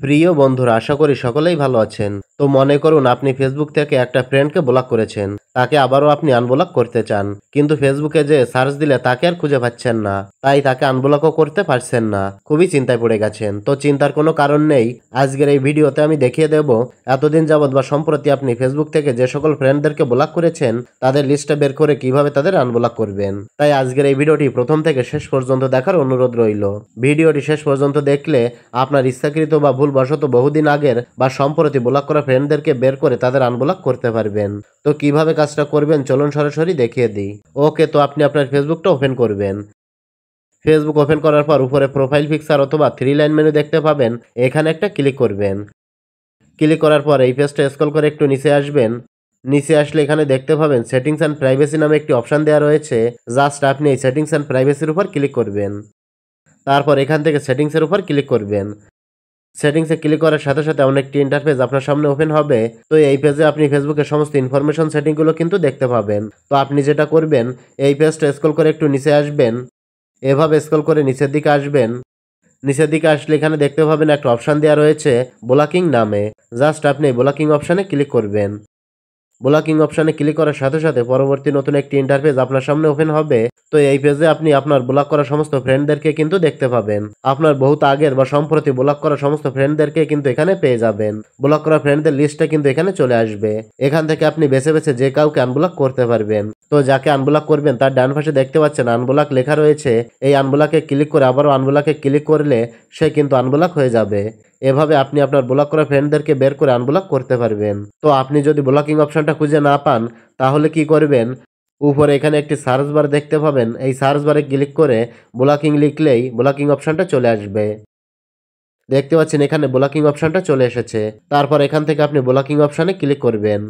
প্রিয় বন্ধুরা, আশা করি সকলেই ভালো আছেন। তো মনে করুন আপনি ফেসবুক থেকে একটা ফ্রেন্ডকে ব্লক করেছেন, তাকে আবারও আপনি আনব্লক করতে চান, কিন্তু ফেসবুকে যে সার্চ দিলে তাকে আর খুঁজে পাচ্ছেন না, তাই তাকে আনব্লকও করতে পারছেন না, খুবই চিন্তায় পড়ে গেছেন। তো চিন্তার কোনো কারণ নেই, আজকের এই ভিডিওতে আমি দেখিয়ে দেব এতদিন যাবৎ বা সম্প্রতি আপনি ফেসবুক থেকে যে সকল ফ্রেন্ডদেরকে ব্লক করেছেন তাদের লিস্টটা বের করে কিভাবে তাদের আনব্লক করবেন। তাই আজকের এই ভিডিওটি প্রথম থেকে শেষ পর্যন্ত দেখার অনুরোধ রইল। ভিডিওটি শেষ পর্যন্ত দেখলে আপনার ইচ্ছাকৃত বা ভুলবশত বহুদিন আগের বা সম্প্রতি ব্লক করা ফ্রেন্ডদেরকে বের করে তাদের আনব্লক করতে পারবেন। তো কিভাবে কাজটা করবেন চলুন সরাসরি দেখিয়ে দিই। ওকে, তো আপনি আপনার ফেসবুকটা ওপেন করবেন। ফেসবুক ওপেন করার পর উপরে প্রোফাইল পিকচার অথবা 3 লাইন মেনু দেখতে পাবেন, এখানে একটা ক্লিক করবেন। ক্লিক করার পর এই পেজটা স্ক্রল করে একটু নিচে আসবেন। নিচে আসলে এখানে দেখতে পাবেন সেটিংস অ্যান্ড প্রাইভেসি নামে একটি অপশন দেওয়া রয়েছে। জাস্ট আপনি এই সেটিংস অ্যান্ড প্রাইভেসির উপর ক্লিক করবেন। তারপর এখান থেকে সেটিংসের উপর ক্লিক করবেন। সেটিংসে ক্লিক করার সাথে সাথে অনেকটি ইন্টারফেস আপনার সামনে ওপেন হবে। তো এই পেজে আপনি ফেসবুকের সমস্ত ইনফরমেশন সেটিংগুলো কিন্তু দেখতে পাবেন। তো আপনি যেটা করবেন, এই পেজটা স্ক্রল করে একটু নিচে আসবেন। এভাবে স্ক্রল করে নিচের দিকে আসবেন। নিচের দিকে আসলে এখানে দেখতে পাবেন একটা অপশন দেওয়া রয়েছে ব্লকিং নামে। জাস্ট আপনি ব্লকিং অপশানে ক্লিক করবেন। ব্লকিং অপশানে ক্লিক করার সাথে সাথে পরবর্তী নতুন একটি ইন্টারফেস আপনার সামনে ওপেন হবে। তো এই পেজে আপনি আপনার ব্লক করা সমস্ত ফ্রেন্ডদেরকে কিন্তু দেখতে পাবেন। আপনার বহুত আগের বা সম্প্রতি ব্লক করা সমস্ত ফ্রেন্ডদেরকে কিন্তু এখানে পেয়ে যাবেন। ব্লক করা ফ্রেন্ডদের লিস্টটা কিন্তু এখানে চলে আসবে। এখান থেকে আপনি বেছে বেছে যে কাউকে আনব্লক করতে পারবেন। তো যাকে আনব্লক করবেন তার ডান পাশে দেখতে পাচ্ছেন আনব্লক লেখা রয়েছে। এই আনব্লকে ক্লিক করে আবারও আনব্লকে ক্লিক করলে সে কিন্তু আনব্লক হয়ে যাবে। এভাবে আপনি আপনার ব্লক করা ফ্রেন্ডদেরকে বের করে আনব্লক করতে পারবেন। তো আপনি যদি ব্লকিং অপশনটা খুঁজে না পান তাহলে কি করবেন, উপরে এখানে একটি সার্চ বার দেখতে পাবেন। এই সার্চ বারে ক্লিক করে ব্লকিং লিখলেই ব্লকিং অপশনটা চলে আসবে। দেখতে পাচ্ছেন এখানে ব্লকিং অপশনটা চলে এসেছে। তারপর এখান থেকে আপনি ব্লকিং অপশনে ক্লিক করবেন।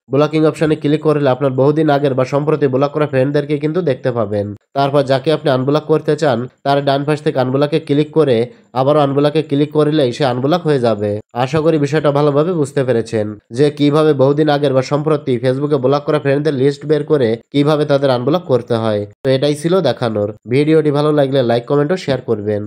ব্লকিং অপশনে ক্লিক করলে আপনার বহুদিন আগের বা সম্প্রতি ব্লক করা ফ্রেন্ডদেরকে কিন্তু দেখতে পাবেন। তারপর যাকে আপনি আনব্লক করতে চান তার ডান পাশ থেকে আনব্লকে ক্লিক করে আবারও আনব্লকে ক্লিক করলেই সে আনব্লক হয়ে যাবে। আশা করি বিষয়টা ভালোভাবে বুঝতে পেরেছেন যে কিভাবে বহুদিন আগের বা সম্প্রতি ফেসবুকে ব্লক করা ফ্রেন্ডদের লিস্ট বের করে কিভাবে তাদের আনব্লক করতে হয়। তো এটাই ছিল দেখানোর। ভিডিওটি ভালো লাগলে লাইক, কমেন্ট ও শেয়ার করবেন।